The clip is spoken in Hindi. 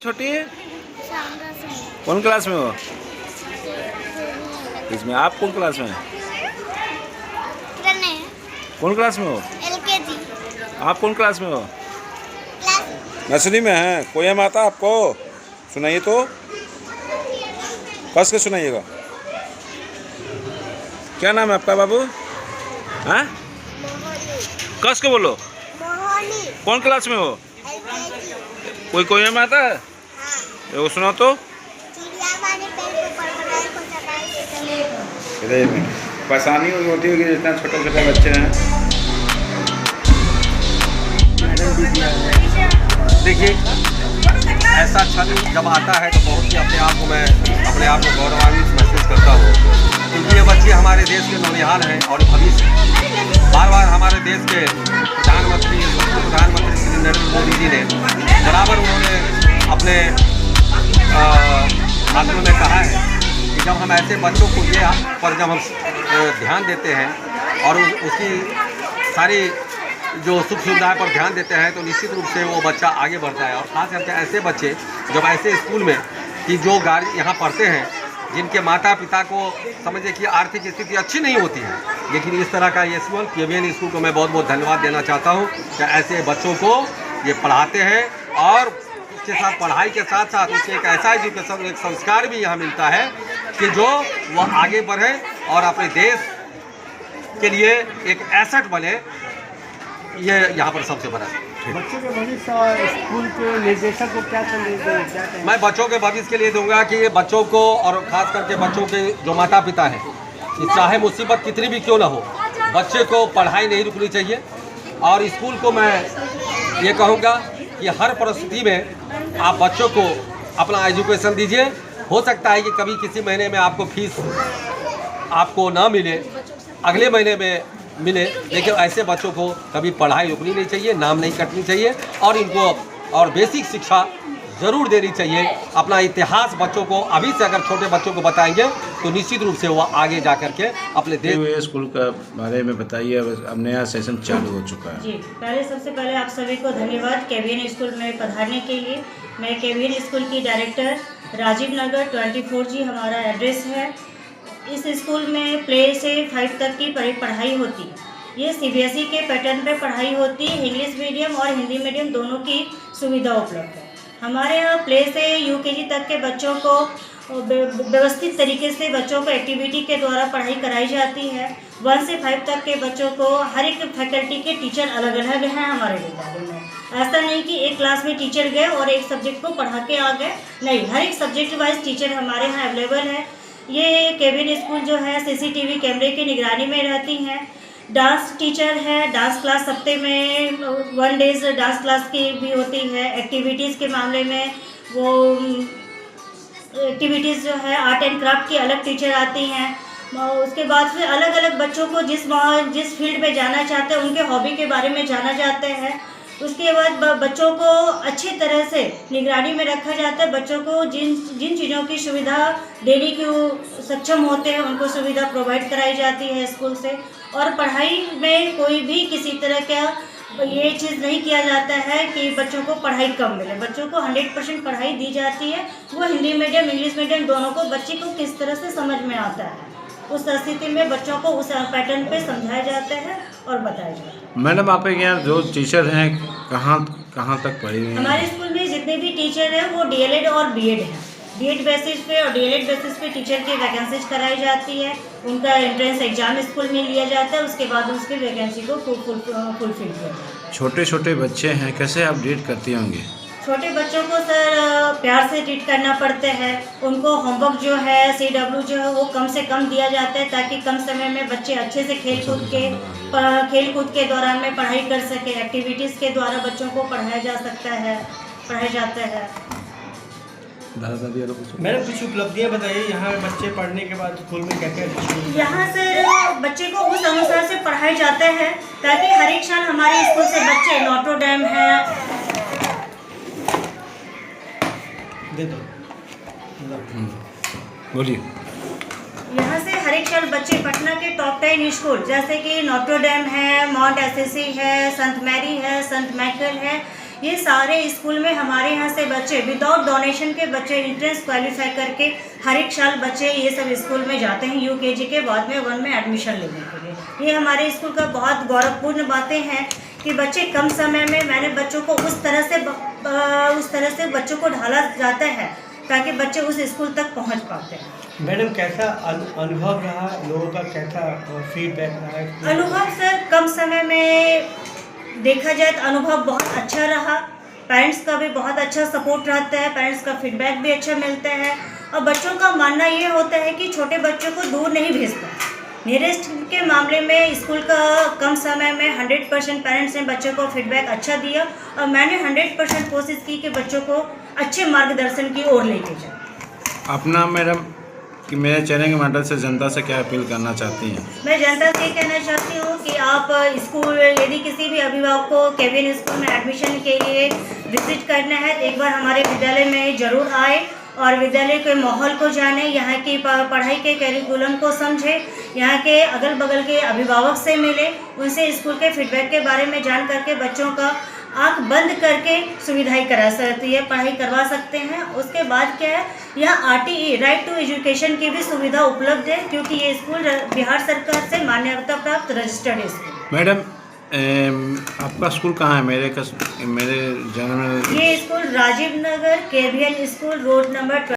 छोटी है, कौन क्लास में हो? इसमें आप कौन क्लास में? कौन क्लास में हो? LKG। आप कौन क्लास में हो? नर्सरी में है। पोयम आता आपको? सुनाइए तो, कस के सुनाइएगा। क्या नाम है आपका बाबू? हाँ, कस के बोलो। कौन क्लास में हो? कोई पोयम आता है? वो सुनाओ तो। परेशानी होती होगी जितना छोटे छोटे बच्चे हैं। देखिए, ऐसा क्षण जब आता है तो बहुत ही अपने आप को गौरवान्वित महसूस करता हूँ, क्योंकि ये बच्चे हमारे देश के नौनिहाल हैं और भविष्य। बार बार हमारे देश के प्रधानमंत्री श्री नरेंद्र मोदी जी ने बराबर उन्होंने अपने भाषणों में कहा है कि जब हम ऐसे बच्चों को ये पर जब हम ध्यान देते हैं और उसकी सारी जो सुख सुविधाएं पर ध्यान देते हैं तो निश्चित रूप से वो बच्चा आगे बढ़ता है। और खास करके ऐसे बच्चे जब ऐसे स्कूल में कि जो यहाँ पढ़ते हैं जिनके माता पिता को समझे कि आर्थिक स्थिति अच्छी नहीं होती है, लेकिन इस तरह का ये स्कूल KVN स्कूल को मैं बहुत बहुत धन्यवाद देना चाहता हूँ कि ऐसे बच्चों को ये पढ़ाते हैं और उसके साथ पढ़ाई के साथ साथ उसे एक ऐसा एजुकेशन, एक संस्कार भी यहाँ मिलता है कि जो वह आगे बढ़े और अपने देश के लिए एक एसेट बने। ये यहाँ पर सबसे बड़ा बच्चों के भविष्य और स्कूल के निर्देशक को क्या संदेश दें? मैं बच्चों के भविष्य के लिए दूंगा कि ये बच्चों को और ख़ास करके बच्चों के जो माता पिता हैं, चाहे मुसीबत कितनी भी क्यों ना हो, बच्चे को पढ़ाई नहीं रुकनी चाहिए। और स्कूल को मैं ये कहूँगा कि हर परिस्थिति में आप बच्चों को अपना एजुकेशन दीजिए। हो सकता है कि कभी किसी महीने में आपको फीस आपको ना मिले, अगले महीने में मिले, लेकिन ऐसे बच्चों को कभी पढ़ाई रुकनी नहीं चाहिए, नाम नहीं कटनी चाहिए और इनको और बेसिक शिक्षा ज़रूर देनी चाहिए। अपना इतिहास बच्चों को अभी से अगर छोटे बच्चों को बताएंगे तो निश्चित रूप से वो आगे जा करके अपने देश। स्कूल का बारे में बताइए, अब नया सेशन चालू हो चुका है। जी, सबसे पहले आप सभी को धन्यवाद KVN स्कूल में पधारने के लिए। मैं KVN स्कूल की डायरेक्टर, राजीव नगर 24G हमारा एड्रेस है। इस स्कूल में प्ले से 5 तक की पढ़ाई होती है। ये CBSE के पैटर्न पे पढ़ाई होती है। इंग्लिश मीडियम और हिंदी मीडियम दोनों की सुविधा उपलब्ध है। हमारे यहाँ प्ले से UKG तक के बच्चों को व्यवस्थित तरीके से बच्चों को एक्टिविटी के द्वारा पढ़ाई कराई जाती है। 1 से 5 तक के बच्चों को हर एक फैकल्टी के टीचर अलग अलग हैं हमारे विद्यालय में। ऐसा नहीं कि एक क्लास में टीचर गए और एक सब्जेक्ट को पढ़ा के आ गए, नहीं, हर एक सब्जेक्ट वाइज टीचर हमारे यहाँ अवेलेबल है। ये KVN स्कूल जो है CCTV कैमरे की निगरानी में रहती हैं। डांस टीचर है, डांस क्लास हफ्ते में 1 डेज डांस क्लास की भी होती है। एक्टिविटीज़ के मामले में वो एक्टिविटीज़ जो है आर्ट एंड क्राफ्ट की अलग टीचर आती हैं। उसके बाद फिर अलग अलग बच्चों को जिस फील्ड में जाना चाहते हैं उनके हॉबी के बारे में जाना जाते हैं। उसके बाद बच्चों को अच्छी तरह से निगरानी में रखा जाता है। बच्चों को जिन चीज़ों की सुविधा देने की सक्षम होते हैं उनको सुविधा प्रोवाइड कराई जाती है स्कूल से। और पढ़ाई में कोई भी किसी तरह का ये चीज़ नहीं किया जाता है कि बच्चों को पढ़ाई कम मिले। बच्चों को 100% पढ़ाई दी जाती है। वो हिंदी मीडियम इंग्लिश मीडियम दोनों को बच्चे को किस तरह से समझ में आता है, उस स्थिति में बच्चों को उस पैटर्न पे समझाया जाता है और बताया जाता है। मैडम, आपके यहाँ जो टीचर हैं कहाँ तक पढ़ी हुई हैं? हमारे स्कूल में जितने भी टीचर हैं वो DLED और BEd हैं। बीएड बेसिस पे और डीएलएड बेसिस पे टीचर की वैकेंसीज कराई जाती है। उनका एंट्रेंस एग्जाम स्कूल में लिया जाता है, उसके बाद उसकी वैकेंसी को फुलफिल किया जाता है। छोटे छोटे बच्चे हैं, कैसे आप ट्रीट करती होंगी? छोटे बच्चों को सर प्यार से ट्रीट करना पड़ता है। उनको होमवर्क जो है CW जो है वो कम से कम दिया जाता है, ताकि कम समय में बच्चे अच्छे से खेल कूद के दौरान में पढ़ाई कर सके। एक्टिविटीज़ के द्वारा बच्चों को पढ़ाया जाता है। मैडम कुछ उपलब्धियाँ बताइए, यहाँ बच्चे पढ़ने के बाद स्कूल में क्या क्या? यहाँ से बच्चे को उस अनुसार से पढ़ाया जाता है, ताकि हर एक क्षण हमारे स्कूल से बच्चे नोट्रो डैम है, दे दो बोलिए। यहाँ से हर एक साल बच्चे पटना के टॉप 10 स्कूल जैसे कि नोट्रो डैम है, माउंट एसएससी है, संत मैरी है, संत माइकल है, ये सारे स्कूल में हमारे यहाँ से बच्चे विदाउट डोनेशन के बच्चे एंट्रेंस क्वालिफाई करके हर एक साल बच्चे ये सब स्कूल में जाते हैं यूकेजी के बाद में 1 में एडमिशन लेने के लिए। ये हमारे स्कूल का बहुत गौरवपूर्ण बातें हैं कि बच्चे कम समय में मैंने बच्चों को उस तरह से बच्चों को ढाला जाता है ताकि बच्चे उस स्कूल तक पहुंच पाते हैं। मैडम कैसा अनुभव रहा, लोगों का कैसा फीडबैक रहा है? अनुभव सर कम समय में देखा जाए तो अनुभव बहुत अच्छा रहा। पेरेंट्स का भी बहुत अच्छा सपोर्ट रहता है, पेरेंट्स का फीडबैक भी अच्छा मिलता है और बच्चों का मानना ये होता है कि छोटे बच्चों को दूर नहीं भेजना। नियरेस्ट के मामले में स्कूल का कम समय में 100% पेरेंट्स ने बच्चों को फीडबैक अच्छा दिया और मैंने 100% कोशिश की कि बच्चों को अच्छे मार्गदर्शन की ओर लेके जाए। अपना मैडम कि मेरे चैनल के माध्यम से जनता से क्या अपील करना चाहती हैं? मैं जनता से कहना चाहती हूँ कि आप स्कूल यदि किसी भी अभिभावक को केवीएन स्कूल में एडमिशन के लिए विजिट करना है तो एक बार हमारे विद्यालय में ज़रूर आए और विद्यालय के माहौल को जाने, यहाँ की पढ़ाई के करिकुलम को समझे, यहाँ के अगल बगल के अभिभावक से मिले, उनसे स्कूल के फीडबैक के बारे में जान करके बच्चों का आँख बंद करके सुविधाएं करा सकती है, पढ़ाई करवा सकते हैं। उसके बाद क्या है, यहाँ RTE राइट टू एजुकेशन की भी सुविधा उपलब्ध है क्योंकि ये स्कूल बिहार सरकार से मान्यता प्राप्त रजिस्टर्ड स्कूल। मैडम आपका स्कूल कहाँ है? मेरे जन्म ये school Rajiv Nagar KVN school road number